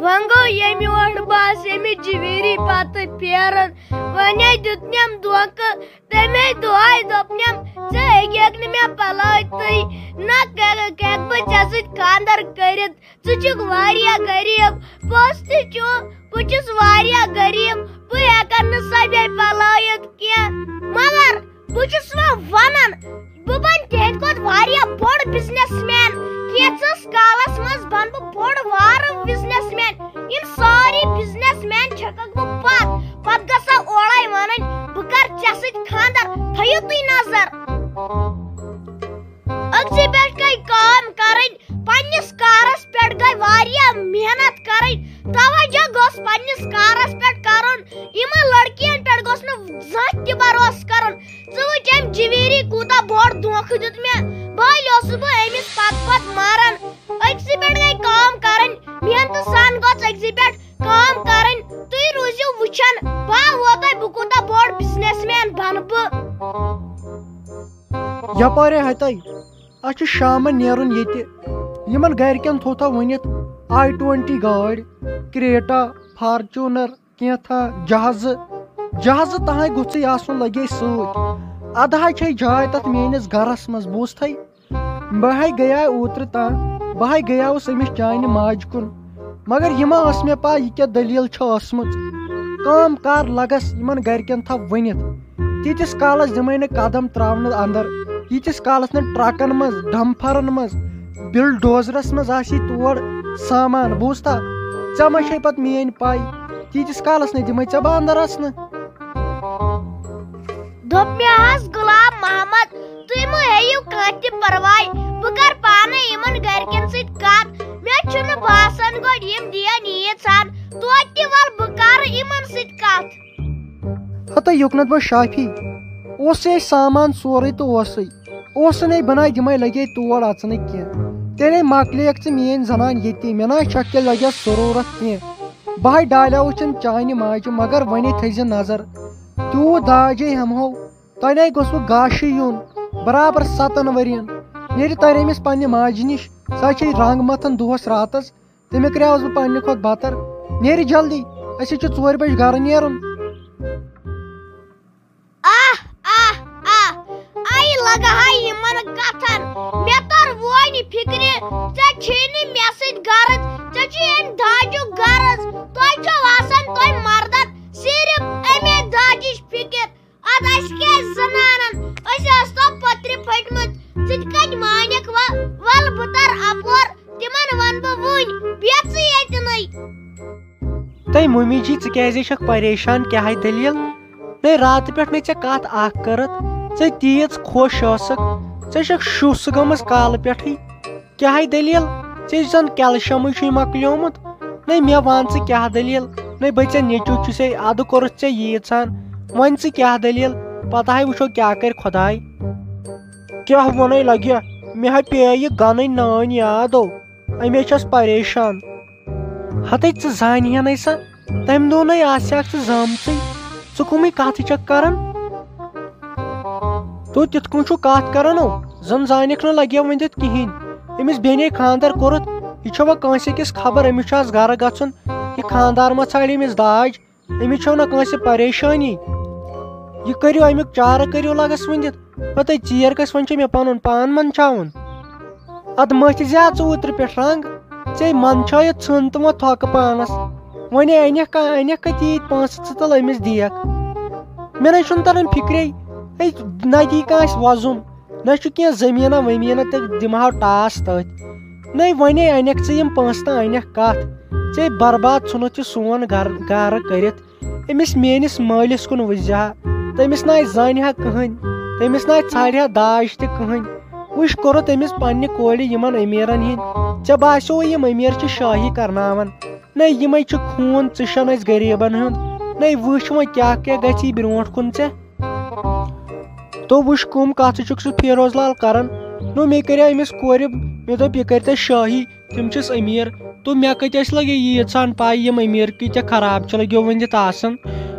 ونگو یم اور باس یمی جویری پات پیرن ونیا دتنیم دوک تمے دعائی دپنیم ژے ہیکھ نہ مے پلٲیتھٕے نہ ہیکھ بہٕ ژےٚ سۭتۍ خاندر کٔرِتھ ژٕ چھُکھ واریاہ غریٖب پوٚز تہِ چھُ بہٕ چھُس واریاہ غریٖب بہٕ ہیکن نہٕ سۄ بیٚیہِ پلٲیِتھ کینٛہہ مگر بہٕ چھُس وۄنۍ ونان بہٕ بنہٕ تِہنٛدِ کھۄتہٕ واریاہ بوٚڑ بِزنس مین کینٛژس کالس منٛز بنہٕ بہٕ بوٚڑ بارٕ بِزنس مین یِم سٲری بِزنس مین چھککھ بہٕ پتہٕ گژھو اورے ونٕنۍ بہٕ کرٕ ژےٚ سۭتۍ خاندر تھٲیِو تُہۍ نظر أکسٕے پٮ۪ٹھ گٔے کٲم کرٕنۍ پننِس کارس پٮ۪ٹھ گٔے واریاہ محنت کرٕنۍ توجہ گوٚژھ پننِس کارس پٮ۪ٹھ کرُن یِمن لڑکین پٮ۪ٹھ گوٚژھ نہٕ زانٛہہ تہِ بروسہٕ کرُن ژٕ وٕچھ أمۍ جویری کوٗتاہ بوٚڑ دھوکہٕ دیُت مےٚ بٔلۍ اوسُس بہٕ أمِس پتہٕ مران أکسٕے پٮ۪ٹھ گٔے کٲم کرٕنۍ محنتہٕ سان گوٚژھ أکسٕے پٮ۪ٹھ کٲم کرٕنۍ تُہۍ روٗزِو وٕچھان بہٕ ہاوو تۄہہِ بہٕ کوٗتاہ بوٚڑ بِزنس مین بنہٕ بہٕ یپارے ہتے اَسہِ چھُ شامن نیرُن ییٚتہِ یِمن گرِکٮ۪ن تھوٚوتھا ؤنِتھ i20 گاڑۍ کریٹا فارچوٗنر کینٛژھا جہازٕ تانۍ گوٚژھُے آسُن لگے سۭتۍ ادٕ چھے جاے تتھ میٲنِس گرس منٛز بوٗزتھے بہٕ گٔیاے اوترٕ تام بہٕ گٔیاوُس أمِس چانہِ ماجہِ کُن مگر یہِ ما ٲس مےٚ پاے یہِ کیٛاہ دٔلیٖل چھِ ٲسمٕژ کٲم کار لگس یِمن گرِکٮ۪ن تھاو ؤنِتھ تیٖتِس کالس دِمے نہٕ قدم تراونہٕ اندر ییٖتِس کالس نہٕ ٹرکن منٛز ڈمفرن منٛز بلڈوزرس منٛز آسی تور سامان بوٗزتھا ژےٚ ما چھے پتہٕ میٲنۍ پاے تیٖتِس کالس نہٕ دِمے ژےٚ بہٕ اندر اژنہٕ دوٚپ مےٚ حظ غلام محمد تُہۍ مہٕ ہیٚیِو کانٛہہ تہِ پرواے بہٕ کرٕ پانے یِمن گرِکٮ۪ن سۭتۍ کتھ مےٚ چھُنہٕ باسان گۄڈٕ یِم دِین ییٖژہن توتہِ ول بہٕ کرٕ یِمن سۭتۍ کتھ ہتے یوٚکنتھ بہٕ شافی اوسُے اَسہِ سامان سورُے تہٕ اوسُے بناے دِمے لگے تور اژنہٕ کینٛہہ تیٚلے مۄکلیکھ ژٕ میٲنۍ زنان ییٚتی مےٚ نا چھکھ تیٚلہِ لگیس ضروٗرت کینٛہہ بہٕ ڈالیوچن چانہِ ماجہِ مگر وۄنۍ تھٲیزِ نظر تیوٗت داجے ہٮ۪مہو تۄہہِ گوٚژھ وٕ گاشہِ یُن برابر 7 ؤرین ییٚلہِ ترِ أمِس پننہِ ماجہِ نِش سۄ چھے رنٛگ متھان دۄہس راتس تٔمۍ کریاوس بہٕ پننہِ کھۄتہٕ بتر نیرِ جلدی اَسے چھُ 4 بجہِ گرٕ نیرُن لگہٕ یِمن کتھن مےٚ تر وۄنۍ فِکرِ ژےٚ چھے نہٕ مےٚ سۭتۍ غرض ژےٚ چھُے امہِ داجُک غرض تۄہہِ چھو آسان تۄہہِ مردن صرف امے داجِچ فِکر ادٕ اسہِ کیٛازِ زنانن أسۍ ٲسۍ تو پٔترِ پھٔٹمٕتۍ ژٕ تہِ کتہِ مانکھ ول بہٕ تر اپور تِمن ونہٕ بہٕ وٕنۍ بیٚژٕ ییٚتنٕے تۄہہِ ممی جی ژٕ کیٛازِ چھکھ پریشان کیٛاہ دٔلیٖل نَے راتہٕ پٮ۪ٹھ نَے ژےٚ کتھ اکھ کٔرٕتھ ژٕ تیٖژ خۄش ٲسکھ ژےٚ چھکھ شُس گٔمٕژ کالہٕ پٮ۪ٹھٕے کیٛاہ دٔلیٖل ژےٚ زن کیلشمٕے چھُے مۄکلیومُت نَے مےٚ ون ژٕ کیٛاہ دٔلیٖل نَے بہٕ ژےٚ نیٚچوٗ چھُسے ادٕ کوٚرُتھ ژےٚ ییٖژہن وۄنۍ ژٕ کیٛاہ دٔلیٖل پتہٕ وٕچھو کیٛاہ کرِ خۄداے کیٛاہ ونے لگہِ مےٚ پیٚیہِ یہِ گنٕنۍ نٲنۍ یادو اَمے چھس پریشان ہتے ژٕ زانہِ ہَنَے سا تمہِ دۄہ نَے آسیٛاکھ ژٕ زامژٕے ژٕ کٕمٕے کتھ چھکھ کران تو تِتھ کٔنۍ چھُ کتھ کران زن زانکھ نہٕ لگیو ؤنِتھ کہیٖنۍ أمِس بیٚنے خاندر کوٚرُتھ یہِ چھوا کٲنٛسہِ أکِس خبر أمِس چھُ آز گرٕ گژھُن یہِ خاندار ما ژھانڈِ أمِس داج أمِس چھو نہ کٲنٛسہِ پریشٲنی یہِ کٔرِو امیُک چارٕ کٔرِو لگس ؤنِتھ پتہٕ ژیر گژھِ وۄنۍ چھُ مےٚ پنُن پان منٛدچھاوُن ادٕ مٔتھۍ زِ ژٕ اوترٕ پٮ۪ٹھ رنٛگ ژےٚ منٛدچھٲیِتھ ژھٕن تہٕ وۄنۍ تھۄکہٕ پانس وۄنۍ انکھ کتہِ ییٖتۍ پونٛسہٕ ژٕ تُل أمِس دِیکھ مےٚ نَے چھُنہٕ تران فِکرے نہ دی کانٛہہ اَسہِ وۄزُم نہ چھُ کینٛہہ زٔمیٖنا ؤمیٖنا تہٕ دِمہو ٹاس تٔتھۍ نَے وۄنۍ انکھ ژٕ یِم پونٛسہٕ تہٕ انکھ کتھ ژےٚ برباد ژھُنُتھ یہِ سون گرٕ کٔرِتھ أمِس میٲنِس مٲلِس کُن وٕچھزِ ہا تٔمِس نَے زانہِ ہا کٕہٕنۍ تٔمِس نَے ژھانڈِ ہا داج تہِ کٕہٕنۍ وٕچھ کوٚرُتھ أمِس پننہِ کورِ یِمن امیٖرن ہِنٛدۍ ژےٚ باسیو یِم امیٖر چھِ شٲہی کرناوان نَے یِمے چھِ خوٗن ژٕشان أسۍ غریٖبن ہُنٛد نَے وٕچھ وۄنۍ کیٛاہ کیٛاہ گژھی برونٛٹھ کُن ژےٚ تو وٕچھ کٕم کتھٕ چھُکھ سُہ فیروز لال کران نو مےٚ کریاو أمِس کورِ مےٚ دوٚپ یہِ کٔرۍ تَے شٲہی تِم چھِس امیٖر تو مےٚ کتہِ ٲسۍ لگے ییٖژہن پاے یِم امیٖر کۭتیاہ خراب چھِ لگیو ؤنِتھ آسان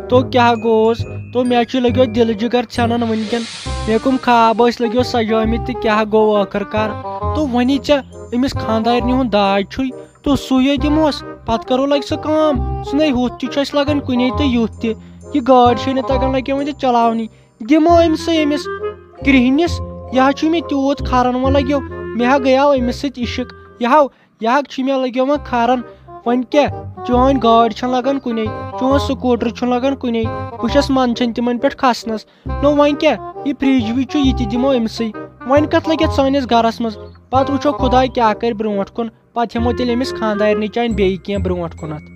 تو کیٛاہ گوٚوُس تو مےٚ چھُ لگیو دِلہٕ جِگر ژھٮ۪نان وٕنکیٚن مےٚ کٕم خواب ٲسۍ لگیو سجٲمٕتۍ تہٕ کیٛاہ گوٚو ٲخٕر کار تو وۄنی ژےٚ أمِس خاندارنہِ ہُنٛد داج چھُے تو سُے دِمہوس پتہٕ کرو لگہِ سُہ کٲم سُہ نَے ہُتھ تہِ چھُ اَسہِ لگان کُنے تہٕ یُتھ تہِ یہِ گٲڑۍ چھے نہٕ تگان لگہِ وۄنۍ چلاونی دِمو أمسٕے أمِس کرٛہنِس یہِ حظ چھُ مےٚ تیوٗت کھران وۄنۍ لگیو مےٚ ہا گٔیاو أمِس سۭتۍ عشق یہِ حظ چھُ مےٚ لگیو وۄنۍ کھران وۄنۍ کیٛاہ چٲنۍ گٲڑۍ چھنہٕ لگان کُنے چون سکوٗٹر چھُنہٕ لگان کُنے بہٕ چھس منٛدچھان تِمن پٮ۪ٹھ کھسنس نو وۄنۍ کیٛاہ یہِ فرج وِج چھُ یہِ تہِ دِمو أمسٕے وۄنۍ کتھ لگہِ یتھ سٲنِس گرس منٛز پتہٕ وٕچھو خۄداے کیٛاہ کرِ برونٛٹھ کُن پتہٕ ہٮ۪مو تیٚلہِ أمِس خانٛدارنہِ چانہِ بیٚیہِ کینٛہہ برونٛٹھ کُنتھ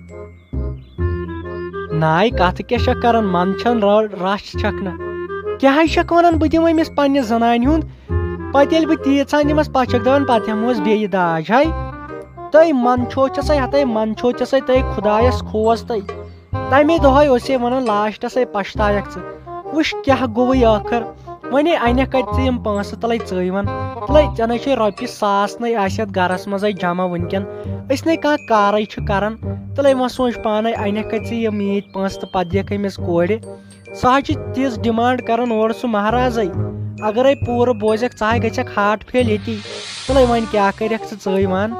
ناے کتھ کیٛاہ چھکھ کران من چھن رش چھکھ نہ کیٛاہ حظ چھکھ ونان بہٕ دِمہٕ أمِس پننہِ زنانہِ ہُنٛد پتہٕ ییٚلہِ بہٕ تیٖژہن دِمس پتہٕ چھکھ دپان پتہٕ ہٮ۪مہوس بیٚیہِ داج ہے تۄہہِ منٛدچھو ژےٚ ہتَے منٛدچھو ژےٚ تۄہہِ خۄدایس کھوژ تمے دۄہے اوسے ونان لاسٹس پشتایکھ ژٕ وٕچھ کیٛاہ گوٚوٕے ٲخر وۄنۍ انکھ کتہِ ژٕ یِم پونٛسہٕ تلے ژٕے ون تلے ژےٚ نَے چھے رۄپیہِ 1000 نَے آسہِ یتھ گرس منٛزے جمع وٕنکیٚن أسۍ نَے کانٛہہ کارے چھِ کران تلے وۄنۍ سونٛچ پانے انکھ کتہِ ژٕ یِم میٖٹھۍ پونٛسہٕ تہٕ پتہٕ دِکھ أمِس کورِ سُہ حظ چھُ تِژھ ڈِمانڈ کران اورٕ سُہ مہرازے اگرے پوٗرٕ بوزکھ ژٕ ہاے گژھکھ ہارٹ فیل ییٚتی تلے وۄنۍ کیٛاہ کرکھ ژٕے ون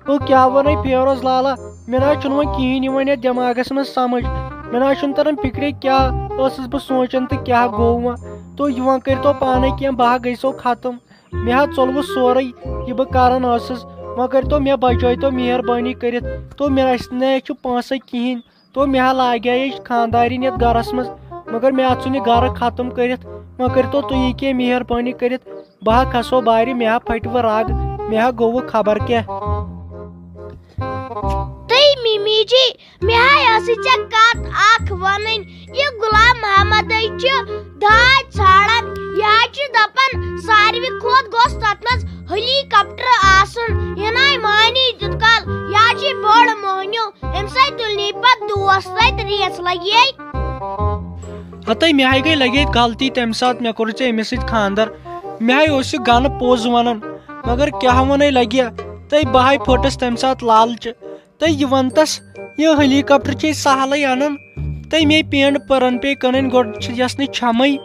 بہٕ کیٛاہ ونے فیروز لالا مےٚ نہ حظ چھُنہٕ وۄنۍ کِہینۍ یِوان یتھ دٮ۪ماغس منٛز سمجھ مےٚ نہ حظ چھُنہٕ تران فکرے کیٛاہ ٲسٕس بہٕ سونٛچان تہٕ کیٛاہ گوٚو وۄنۍ تُہۍ وۄنۍ کٔرۍتو پانے کینٛہہ بہٕ ہا گٔژھو ختم مےٚ حظ ژوٚلوٕ سورُے یہِ بہٕ کران ٲسٕس وۄنۍ کٔرۍتو مےٚ بچٲیتو مہربٲنی کٔرِتھ تو مےٚ اَسہِ نَے چھُ پونٛسے کِہینۍ تو مےٚ ہا لاگے خانٛدارِنۍ یتھ گرس منٛز مگر مےٚ ژھُن یہِ گرٕ ختم کٔرِتھ وۄنۍ کٔرۍتو تُہی کینٛہہ مہربٲنی کٔرِتھ بہٕ ہا کھسو بارِ مےٚ ہا پھٹوٕ رگ مےٚ ہا گوٚوٕ خبر کیٛاہ ممی جی مےٚ ہا ٲسٕے ژےٚ کتھ اکھ ونٕنۍ یہِ غلام محمد چھُ داج ژھانڈان یہِ حظ چھُ دپان ساروی کھۄتہٕ گوٚژھ تتھ منٛز ہیلی کاپٹر آسُن یہِ نَے مانی تیُت کال یہِ حظ چھُ بوٚڑ موہنیوٗ أمۍ سۭتۍ تُلنی پتہٕ دوس سۭتۍ ریس لگے ہتَے مےٚ ہاے گٔے لگے غلطی تمہِ ساتہٕ مےٚ کوٚر ژےٚ أمِس سۭتۍ خانٛدر مےٚ ہاے اوس یہِ گنہٕ پوٚز ونان مگر کیٛاہ ونے لگہِ تہٕ بہٕ ہاے پھٔٹٕس تمہِ ساتہٕ لالچہِ تہٕ یہِ ونتس یہِ ہیلی کاپٹر چھے سہلٕے انان تہٕ مے پینڈ پٔرن پے کٕنٕنۍ گۄڈٕ یۄس نہٕ چھمے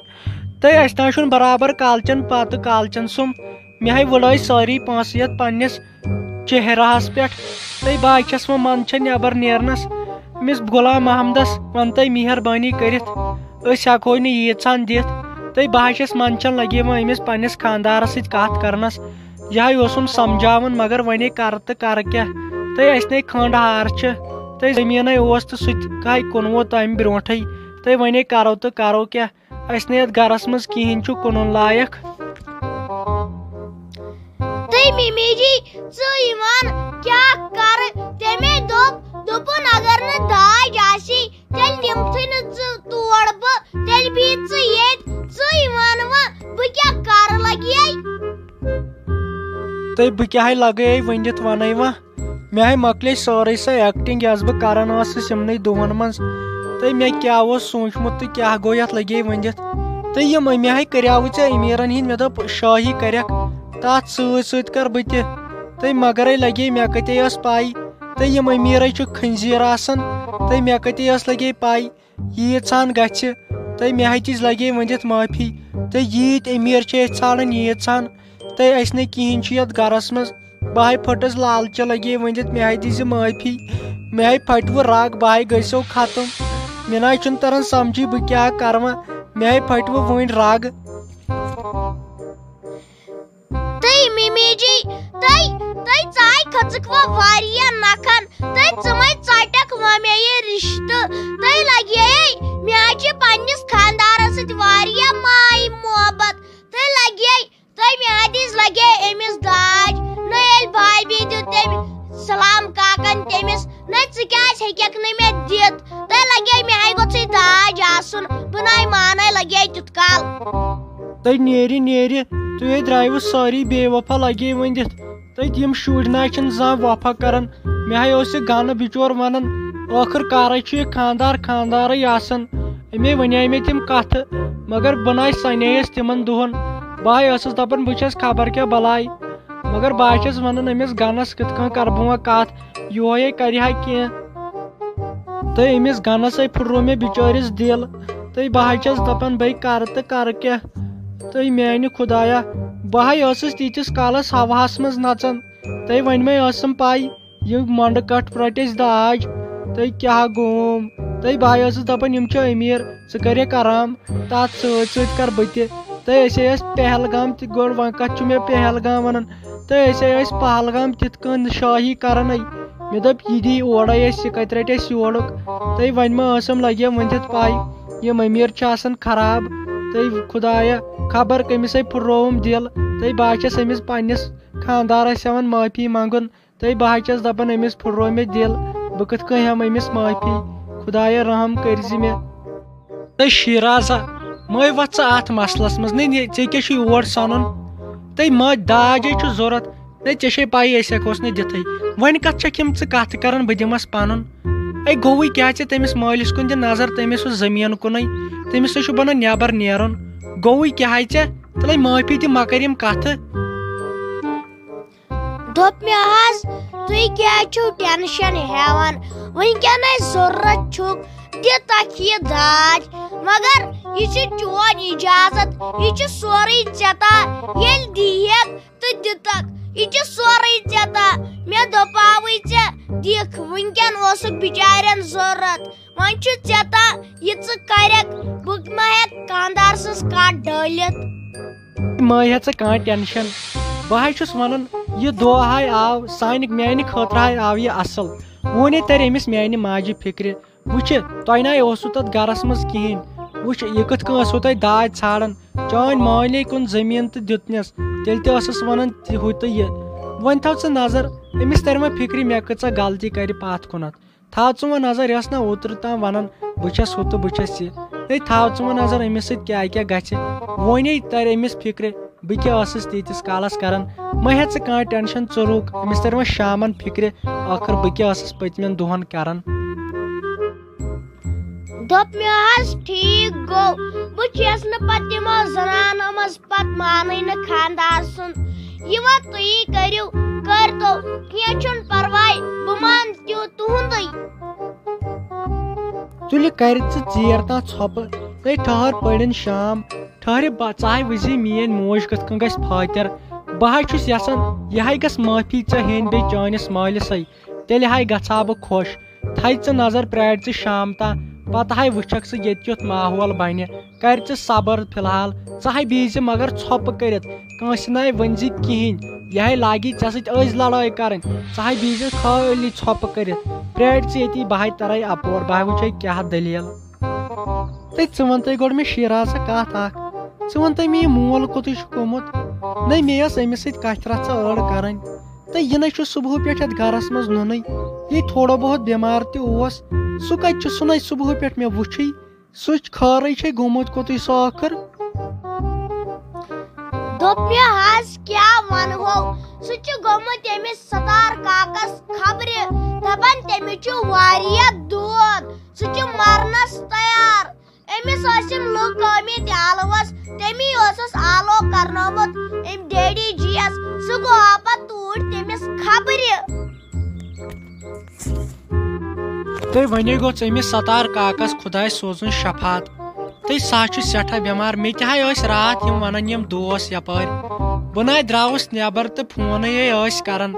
تہٕ اسہِ نہ چھُنہٕ برابر کالچن پتہٕ کالچن سُم مےٚ ہاے وٕڑٲے سٲری پونٛسہٕ یتھ پننِس چہراہس پٮ۪ٹھ تہٕ بہٕ حظ چھس وۄنۍ منٛدچھان نٮ۪بر نیرنس أمِس غلام محمدس ون تہٕ مہربٲنی کٔرِتھ أسۍ ہٮ۪کہوے نہٕ ییٖژہن دِتھ تہٕ بہٕ حظ چھس منٛدچھان لگے وۄنۍ أمِس پننِس خانٛدارس سۭتۍ کتھ کرنس یہِ ہاے اوسُم سمجاوان مگر وۄنۍ کرٕ تہٕ کرٕ کیٛاہ تہٕ اسہِ نَے کھنٛڈ ہار چھِ تہٕ زٔمیٖنٕے اوس تہٕ سُہ تہِ ہاے کُنوُہ تمہِ برونٛٹھٕے تہٕ وۄنۍ کرو تہٕ کرو کیٛاہ اسہِ نَے یتھ گرس منٛز کِہینۍ چھُ کٕنُن لایق ممی جی ژٕے ون کیٛاہ کرٕ تمے دوٚپُن اگر نہٕ داج آسی تیٚلہِ نِمتھٕے نہٕ ژٕ تور بہٕ تیٚلہِ بِہہِ ژٕ ییٚتہِ ژٕے ون وۄنۍ بہٕ کیٛاہ کرٕ لگے تہٕ بہٕ کیٛاہ لگے ؤنِتھ ونے وۄنۍ مےٚ ہاے مۄکلے سٲرٕے سۄ ایٚکٹِنٛگ یۄس بہٕ کران ٲسٕس یِمنٕے دۄہن منٛز تہٕ مےٚ کیٛاہ اوس سوٗنٛچمُت تہٕ کیٛاہ گوٚو یتھ لگے ؤنِتھ تہٕ یِم مےٚ ہاے کریاوٕ ژےٚ امیٖرن ہِنٛدۍ مےٚ دوٚپ شٲہی کرکھ تتھ سۭتۍ سۭتۍ کر بہٕ تہِ تہٕ مگرے لگے مےٚ کتے ٲس پاے تہٕ یِم امیٖرے چھُ کھنزیٖر آسان تہٕ مےٚ کتے ٲس لگے پاے ییٖژہن گژھِ تہٕ مےٚ ہَتِس لگے ؤنِتھ معٲفی تہٕ ییٖتۍ امیٖر چھِ أسۍ ژھانڈان ییٖژہن تہٕ اسہِ نَے کِہینۍ چھُ یتھ گرس منٛز بہٕ ہاے پھٔٹٕس لالچہِ لگے ؤنِتھ مےٚ ہاے دِزِ معٲفی مےٚ ہاے پھٹوٕ رگ بہٕ ہاے گٔژھو ختم مےٚ نہ حظ چھُنہٕ تران سمجھی بہٕ کیٛاہ کرٕ وۄنۍ مےٚ ہاے پھٹوٕ وٕنۍ رگ ممی جی تُہۍ ژاے کھٔژٕکھ وۄنۍ واریاہ نکھن تہٕ ژٕمے ژٹکھ وۄنۍ مےٚ یہِ رشتہٕ تۄہہِ لگے مےٚ حظ چھِ پننِس خانٛدارس سۭتۍ واریاہ ماے محبت تہٕ مےٚ حظ لگے أمِس داج نہ ییٚلہِ بھابھی دیُت تٔمۍ سلام کاکن تٔمِس نہ ژٕ کیٛازِ ہیٚککھ نہٕ مےٚ دِتھ تۄہہِ لگے مےٚ ہاے گوٚژھُے داج آسُن بہٕ نَے مانے لگے تیُت کال تہٕ نیرِ تُہۍ درٛایوٕ سٲری بے وفا لگے ؤنِتھ تہٕ تِم شُرۍ نہ چھِنہٕ زانٛہہ وفا کران مےٚ ہاے اوس یہِ گنہٕ بِچور ونان ٲخٕر کارے چھُ یہِ خانٛدارٕے آسان اَمے ونے مےٚ تِم کتھٕ مگر بہٕ نَے سنییس تِمن دۄہن بہٕ ہاے ٲسٕس دپان بہٕ چھس خبر کیٛاہ بلاے مگر بہٕ حظ چھس ونان أمِس گنس کِتھ کٔنۍ کرٕ بہٕ وۄنۍ کتھ یِہوے کرِ ہا کینٛہہ تہٕ أمِس گنسے پھٕٹرو مےٚ بِچٲرِس دِل تہٕ بہٕ حظ چھس دپان بے کرٕ تہٕ کرٕ کیٛاہ تہٕ میانہِ خۄدایا بہٕ ہاے ٲسٕس تیٖتِس کالس ہواہس منٛز نژان تہٕ وۄنۍ مے ٲسٕم پاے یہ منڈ کٹ رٹ اس داج تھی کیا گوم تھی بھائی ٲسٕس دپان یِم چھِ أمیٖر ژٕ کریکھ آرام تتھ سۭتۍ سۭتۍ کر بہٕ تہِ تہٕ أسے ٲسۍ پہلگام تہِ گۄڈٕ وۄنۍ کتھ چھُ مےٚ پہلگام ونان تہٕ أسے ٲسۍ پہلگام تِتھ کٔنۍ شٲہی کرنے مےٚ دوٚپ یہِ دی اورے أسۍ یہِ کتہِ رٹہِ اَسہِ یورُک تہٕ وۄنۍ ما ٲسٕم لگیم ؤنِتھ پاے یِم أمیٖر چھِ آسان خراب تہٕ خدایا خبر کٔمِسے پھُررووُم دِل تہٕ بہٕ چھس أمِس پننِس خاندارس ہٮ۪وان معٲفی منٛگُن تہٕ بہٕ چھس دپان أمِس پھُررو مےٚ دِل بہٕ کِتھ کٔنۍ ہٮ۪مہٕ أمِس معٲفی خدایا رحم کٔرزِ مےٚ تہٕ شیرازا مے وَژھ ژٕ اتھ مسلس منٛز نہ ژےٚ کیٛاہ چھُے یور سنُن تہٕ ما داجے چھُ ضوٚرتھ نہ ژےٚ چھے پایی أسۍ ہٮ۪کوس نہٕ دِتھٕے وۄنۍ کتھ چھکھ یِم ژٕ کتھ کران بہٕ دِمس پنُن اے گوٚوٕے کیٛاہ ژےٚ تٔمِس مٲلِس کُن دِ نظر تٔمِس اوس زٔمیٖن کُنٕے تٔمِس چھُ بنان نٮ۪بر نیرُن گوٚوٕے کیٛاہ ژےٚ تلے معٲفی دِ مہ کر یِم کتھٕ دوٚپ مےٚ حظ تُہۍ کیٛازِ چھِو ٹٮ۪نشن ہٮ۪وان وٕنکیٚنٕے ضروٗرت چھُکھ دِ تکھ یہِ داج مگر یہِ چھُ چون اِجازت یہِ چھُ سورُے ژےٚ تام ییٚلہِ دِیٖہکھ تہٕ دِتکھ یہِ چھُ سورُے ژےٚ تام مےٚ دوٚپاوٕے ژےٚ دِکھ وٕنکیٚن اوسُکھ بِچارٮ۪ن ضروٗرت وۄنۍ چھُ ژےٚ تام یہِ ژٕ کرکھ بہٕ ما ہٮ۪کہٕ خانٛدار سٕنٛز کتھ ڈٲلِتھ مہ ہےٚ ژٕ کانٛہہ ٹٮ۪نشن بہٕ حظ چھُس ونان یہِ دۄہ ہاے آو میانہِ خٲطرٕ ہاے آو یہِ اصل وُنے ترِ أمِس میانہِ ماجہِ فِکرِ وٕچھِ تۄہہِ ناے اوسوُ تتھ گرس منٛز کہیٖنۍ وٕچھ یہِ کِتھ کٔنۍ ٲسوٕ تۄہہِ داج ژھانڈان چٲنۍ مالے کُن زٔمیٖن تہٕ دیُتنس تیٚلہِ تہِ ٲسٕس ونان ہُہ تہٕ یہِ وۄنۍ تھاو ژٕ نظر أمِس ترِ وۄنۍ فِکرِ مےٚ کۭژاہ غلطی کرِ پتھ کُنتھ تھاو ژٕ وۄنۍ نظر یہِ ٲس نہ اوترٕ تام ونان بہٕ چھس ہُہ تہٕ بہٕ چھس یہِ ہے تھاو ژٕ وۄنۍ نظر أمِس سۭتۍ کیٛاہ کیٛاہ گژھِ وۄنے ترِ أمِس فِکرِ بہٕ کیٛاہ ٲسٕس تیٖتِس کالس کران مہ ہےٚ ژٕ کانٛہہ ٹٮ۪نشن ژٕ رُک أمِس ترِ وۄنۍ شامن فِکرِ ٲخٕر بہٕ کیٛاہ ٲسٕس پٔتمٮ۪ن دۄہن کران دوٚپ مےٚ حظ ٹھیٖک گوٚو بہٕ چھس نہٕ پتہٕ تِمو زنانو منٛز پتہٕ مانٕے نہٕ خانٛدار سُنٛد یہِ وۄنۍ تُہی کٔرِو کٔرتو کینٛہہ چھُنہٕ پرواے بہٕ مان تُہنٛدُے تُلہِ کرِ ژٕ ژیر تام ژھۄپہٕ ہے ٹھہر پٔرِنۍ شام ٹھہرِ ژٕ ہاے وٕچھزِ میٲنۍ موج کِتھ کٔنۍ گژھِ فٲطر بہٕ حظ چھُس یژھان یہِ ہاے گژھِ معٲفی ژےٚ ہیٚنۍ بیٚیہِ چٲنِس مٲلِسٕے تیٚلہِ ہاے گژھٕ ہا بہٕ خۄش تھایہِ ژٕ نظر پرٛارِ ژٕ شام تام پتہٕ ہاے وٕچھکھ ژٕ ییٚتہِ کیُتھ ماحول بنہِ کر ژٕ صبر فِلحال ژٕ ہاے بیٖہزِ مگر ژھۄپہٕ کٔرِتھ کٲنٛسہِ ناے ؤنزِ کہیٖنۍ یہِ ہاے لاگی ژےٚ سۭتۍ أزۍ لڑٲے کرٕنۍ ژٕ ہاے بیٖہزِ خٲلی ژھۄپہٕ کٔرِتھ پرٛارِ ژٕ ییٚتی بہٕ ہاے ترے اپور بہٕ ہاے وٕچھے کیٛاہ دٔلیٖل ژٕ وَنتَے گۄڈٕ مےٚ شیرازا کتھ اکھ ژٕ وَنتَے مےٚ یہِ مول کوٚتُے چھُ گوٚمُت نہ مےٚ ٲس أمِس سۭتۍ کتھِ رژھا أڑ کرٕنۍ تہٕ یہِ نَے چھُ صبحہٕ پٮ۪ٹھ یتھ گرس منٛز نُنٕے یہِ تھوڑا بہت بٮ۪مار تہِ اوس سُہ کتہِ چھُ سُہ نَے صبحہٕ پٮ۪ٹھ مےٚ وُچھٕے سُہ خٲرٕے چھے گوٚمُت کوٚتُے سُہ ٲخٕر دوٚپ مےٚ حظ کیٛاہ ونہو سُہ چھُ گوٚمُت أمِس ستار کاکس خبرِ دپان تٔمِس چھُ واریاہ دود سُہ چھُ مرنس تیار أمِس ٲسِم لُکھ آمٕتۍ آلوس تٔمی اوسُس آلو کرنومُت أمۍ ڈیڈی جی یس سُہ گوٚو پتہٕ توٗرۍ تٔمِس خبرِ تہٕ وۄنۍ گوٚژھ أمِس ستار کاکس خۄداے سوزُن شفات تہٕ سُہ چھُ سٮ۪ٹھاہ بٮ۪مار مےٚ تہِ ہاے ٲسۍ راتھ یِم ونان یِم دوس یپٲرۍ بہٕ ناے درٛاوُس نٮ۪بر تہٕ فونٕے ٲسۍ کران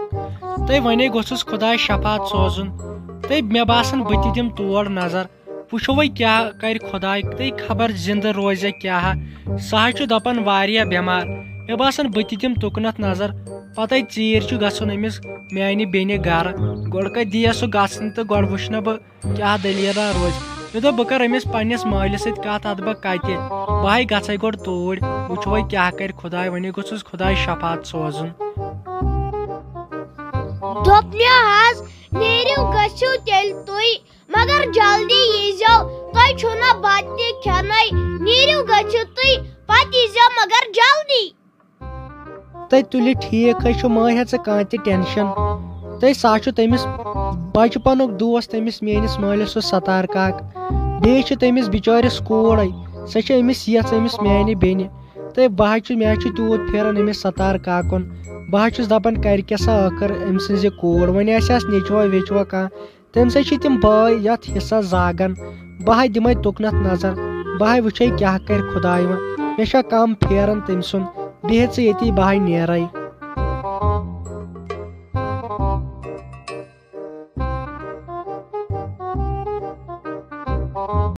تہٕ وۄنۍ گوٚژھُس خۄداے شفات سوزُن تہٕ مےٚ باسان بہٕ تہِ دِمہٕ تور نظر وٕچھو وۄنۍ کیٛاہ کرِ خۄداے تہٕ خبر زنٛدٕ روزیا کیٛاہ سُہ حظ چھُ دپان واریاہ بٮ۪مار مےٚ باسان بہٕ تہِ دِمہٕ تُکنتھ نظر پتے ژیٖرۍ چھُ گژھُن أمِس میانہِ بیٚنہِ گرٕ گۄڈٕ کتہِ دِیا سُہ گژھنہٕ تہٕ گۄڈٕ وٕچھِ نہ بہٕ کیٛاہ دٔلیٖلا روزِ مےٚ دوٚپ بہٕ کرٕ أمِس پننِس مٲلِس سۭتۍ کتھ ادٕ بہٕ کتہِ بہٕ ہاے گژھے گۄڈٕ توٗرۍ وٕچھو وۄنۍ کیٛاہ کرِ خۄداے وۄنۍ گوٚژھُس خۄداے شفات سوزُن دوٚپ مےٚ حظ نیٖرِو گٔژھِو تیٚلہِ تُہۍ مگر جلدی ییٖزیو تۄہہِ چھُو نہ بتہٕ تہِ کھٮ۪نَے نیٖرِو گٔژھِو تُہۍ پتہٕ ییٖزیو مگر جلدی تہٕ تُلہِ ٹھیٖک حظ چھُ مہ ہےٚ ژٕ کانٛہہ تہِ ٹٮ۪نشن تہٕ سُہ چھُ تٔمِس بچپنُک دوس تٔمِس میٲنِس مٲلِس سُہ ستار کاک بیٚیہِ چھِ تٔمِس بِچٲرِس کوٗرے سۄ چھِ أمِس یژھ أمِس میانہِ بیٚنہِ تہٕ بہٕ حظ چھُ مےٚ حظ چھُ تیوٗت پھیران أمِس ستار کاکُن بہٕ حظ چھُس دپان کرِ کیٛاہ سا ٲخٕر أمۍ سٕنٛزِ کوٗر وۄنۍ آسٮ۪س نیچوا ویچوا کانٛہہ تمہِ سۭتۍ چھِ تِم بٲے یتھ حصس زاگان بہٕ ہاے دِمے تُکنتھ نظر بہٕ ہاے وٕچھے کیٛاہ کرِ خۄداے وۄنۍ مےٚ چھا کم پھیران تٔمۍ سُنٛد بیٚہہ ژٕ ییٚتی بہٕ ہاے نیرے